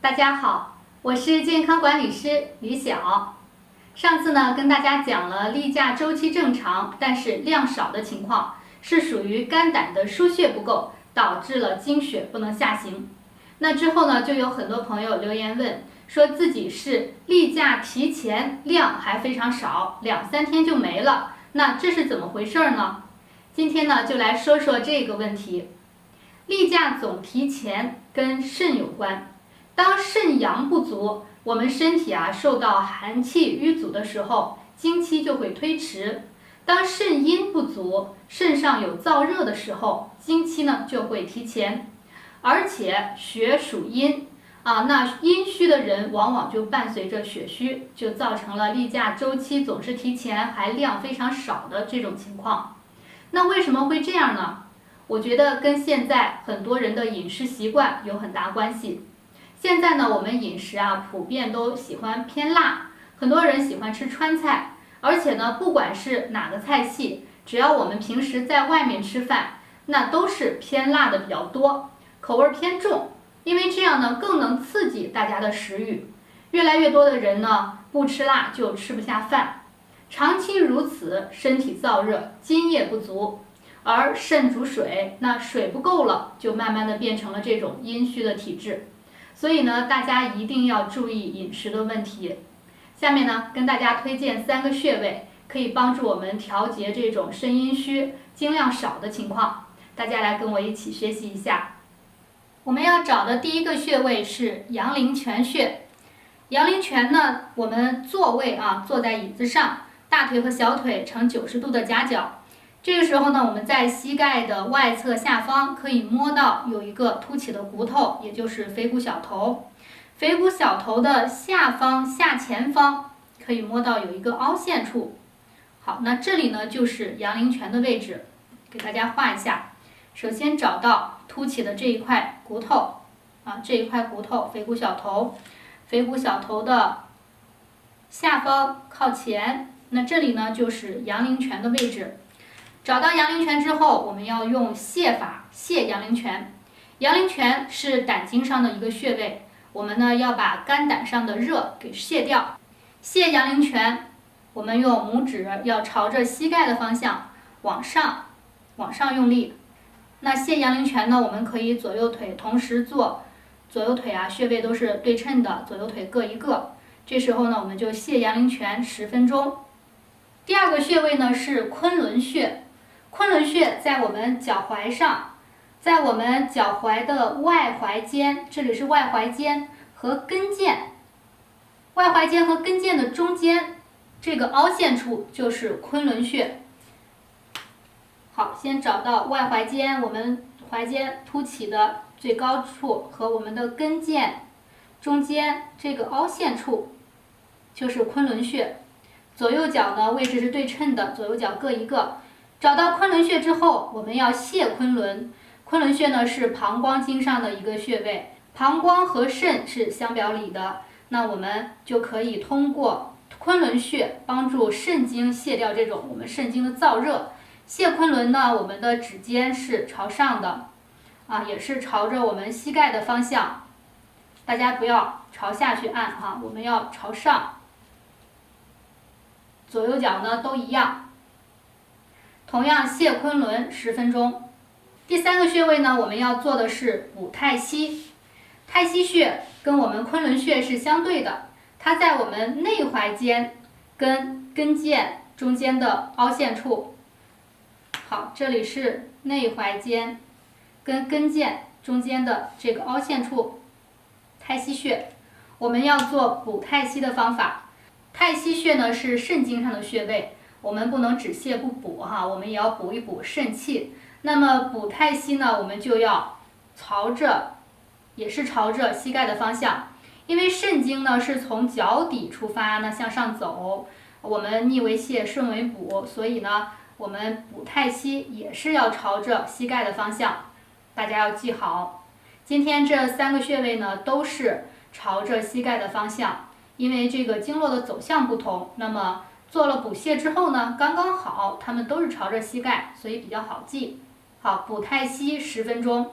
大家好，我是健康管理师李晓。上次呢跟大家讲了例假周期正常，但是量少的情况，是属于肝胆的输血不够，导致了经血不能下行。那之后呢，就有很多朋友留言问，说自己是例假提前，量还非常少，2-3天就没了，那这是怎么回事呢？今天呢就来说说这个问题。例假总提前跟肾有关。当肾阳不足，我们身体受到寒气淤阻的时候，经期就会推迟；当肾阴不足，肾上有燥热的时候，经期呢就会提前。而且血属阴那阴虚的人往往就伴随着血虚，就造成了例假周期总是提前，还量非常少的这种情况。那为什么会这样呢？我觉得跟现在很多人的饮食习惯有很大关系。现在呢，我们饮食普遍都喜欢偏辣，很多人喜欢吃川菜，而且呢，不管是哪个菜系，只要我们平时在外面吃饭，那都是偏辣的比较多，口味偏重，因为这样呢，更能刺激大家的食欲。越来越多的人呢，不吃辣就吃不下饭，长期如此，身体燥热，津液不足。而肾主水，那水不够了，就慢慢的变成了这种阴虚的体质。所以呢，大家一定要注意饮食的问题。下面呢，跟大家推荐3个穴位，可以帮助我们调节这种肾阴虚、经量少的情况。大家来跟我一起学习一下。我们要找的第一个穴位是阳陵泉穴。阳陵泉呢，我们坐位坐在椅子上，大腿和小腿呈90度的夹角。这个时候呢，我们在膝盖的外侧下方可以摸到有一个凸起的骨头，也就是腓骨小头。腓骨小头的下方下前方可以摸到有一个凹陷处。好，那这里呢就是阳陵泉的位置，给大家画一下。首先找到凸起的这一块骨头这一块骨头腓骨小头，腓骨小头的下方靠前，那这里呢就是阳陵泉的位置。找到阳陵泉之后，我们要用泻法泻阳陵泉。阳陵泉是胆经上的一个穴位，我们呢要把肝胆上的热给泻掉。泻阳陵泉，我们用拇指要朝着膝盖的方向往上用力。那泻阳陵泉呢，我们可以左右腿同时做，左右腿穴位都是对称的，左右腿各一个。这时候呢，我们就泻阳陵泉10分钟。第二个穴位呢是昆仑穴。昆仑穴在我们脚踝上，在我们脚踝的外踝尖，这里是外踝尖和跟腱，外踝尖和跟腱的中间，这个凹陷处就是昆仑穴。好，先找到外踝尖，我们踝尖凸起的最高处和我们的跟腱中间这个凹陷处就是昆仑穴。左右脚呢位置是对称的，左右脚各一个。找到昆仑穴之后，我们要泻昆仑。昆仑穴呢是膀胱经上的一个穴位，膀胱和肾是相表里的，那我们就可以通过昆仑穴帮助肾经泻掉这种我们肾经的燥热。泻昆仑呢，我们的指尖是朝上的也是朝着我们膝盖的方向，大家不要朝下去按我们要朝上。左右脚呢都一样。同样泻昆仑10分钟。第3个穴位呢，我们要做的是补太溪。太溪穴跟我们昆仑穴是相对的，它在我们内踝尖跟跟腱中间的凹陷处。好，这里是内踝尖跟跟腱中间的这个凹陷处，太溪穴。我们要做补太溪的方法。太溪穴呢是肾经上的穴位，我们不能只泻不补我们也要补一补肾气。那么补太溪呢，我们就要也是朝着膝盖的方向，因为肾经呢是从脚底出发呢向上走，我们逆为泻，顺为补，所以呢，我们补太溪也是要朝着膝盖的方向，大家要记好。今天这3个穴位呢都是朝着膝盖的方向，因为这个经络的走向不同，那么做了补泻之后呢，刚刚好，它们都是朝着膝盖，所以比较好记。好，补太溪10分钟。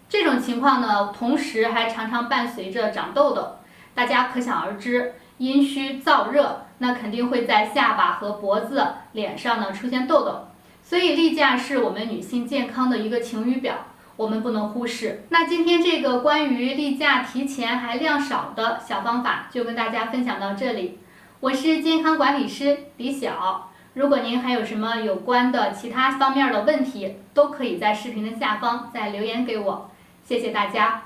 这种情况呢，同时还常常伴随着长痘痘，大家可想而知，阴虚燥热，那肯定会在下巴和脖子、脸上呢出现痘痘。所以例假是我们女性健康的一个晴雨表，我们不能忽视。那今天这个关于例假提前还量少的小方法，就跟大家分享到这里。我是健康管理师李晓，如果您还有什么有关的其他方面的问题，都可以在视频的下方再留言给我。谢谢大家。